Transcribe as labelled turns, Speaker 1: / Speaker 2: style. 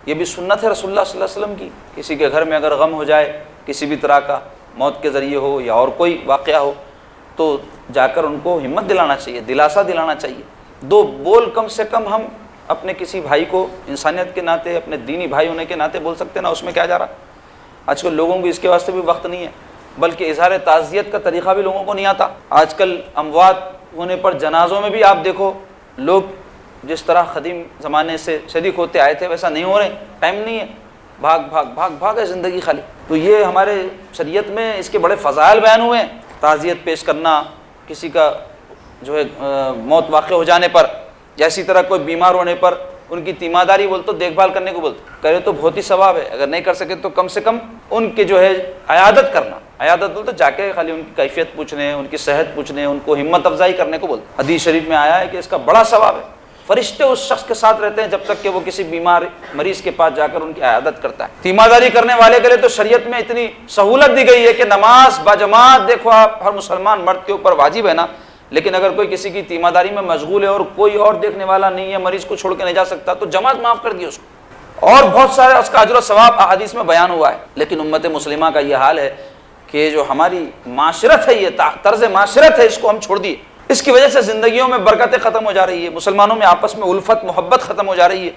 Speaker 1: یہ بھی سنت ہے رسول اللہ صلی اللہ علیہ وسلم کی، کسی کے گھر میں اگر غم ہو جائے کسی بھی طرح کا، موت کے ذریعے ہو یا اور کوئی واقعہ ہو، تو جا کر ان کو ہمت دلانا چاہیے، دلاسا دلانا چاہیے۔ دو بول کم سے کم ہم اپنے کسی بھائی کو انسانیت کے ناطے، اپنے دینی بھائی ہونے کے ناطے بول سکتے ہیں نا، اس میں کیا جا رہا۔ آج کل لوگوں کو اس کے واسطے بھی وقت نہیں ہے، بلکہ اظہار تعزیت کا طریقہ بھی لوگوں کو نہیں آتا۔ آج کل اموات ہونے پر جنازوں میں بھی آپ دیکھو، لوگ جس طرح قدیم زمانے سے شریک ہوتے آئے تھے ویسا نہیں ہو رہے، ٹائم نہیں ہے، بھاگ بھاگ بھاگ بھاگ ہے زندگی خالی۔ تو یہ ہمارے شریعت میں اس کے بڑے فضائل بیان ہوئے ہیں، تعزیت پیش کرنا، کسی کا جو ہے موت واقع ہو جانے پر، یا اسی طرح کوئی بیمار ہونے پر ان کی تیمارداری بولتے، دیکھ بھال کرنے کو بولتے، کرے تو بہت ہی ثواب ہے، اگر نہیں کر سکے تو کم سے کم ان کے جو ہے عیادت کرنا، عیادت بولتے جا کے خالی ان کی کیفیت پوچھنے، ان کی صحت پوچھنے، ان کو ہمت افزائی کرنے کو بولتے۔ حدیث شریف میں آیا ہے کہ اس کا بڑا ثواب ہے، فرشتے اس شخص کے ساتھ رہتے ہیں جب تک کہ وہ کسی بیمار مریض کے پاس جا کر ان کی عیادت کرتا ہے۔ تیمارداری کرنے والے کے لیے تو شریعت میں اتنی سہولت دی گئی ہے کہ نماز باجماعت دیکھو آپ، ہر مسلمان مرد کے اوپر واجب ہے نا، لیکن اگر کوئی کسی کی تیمارداری میں مشغول ہے اور کوئی اور دیکھنے والا نہیں ہے، مریض کو چھوڑ کے نہیں جا سکتا، تو جماعت معاف کر دی اس کو، اور بہت سارے اس کا اجر و ثواب احادیث میں بیان ہوا ہے۔ لیکن امت مسلمہ کا یہ حال ہے کہ جو ہماری معاشرت ہے، یہ طرز معاشرت ہے، اس کو ہم چھوڑ دیے، اس کی وجہ سے زندگیوں میں برکتیں ختم ہو جا رہی ہے، مسلمانوں میں آپس میں الفت محبت ختم ہو جا رہی ہے۔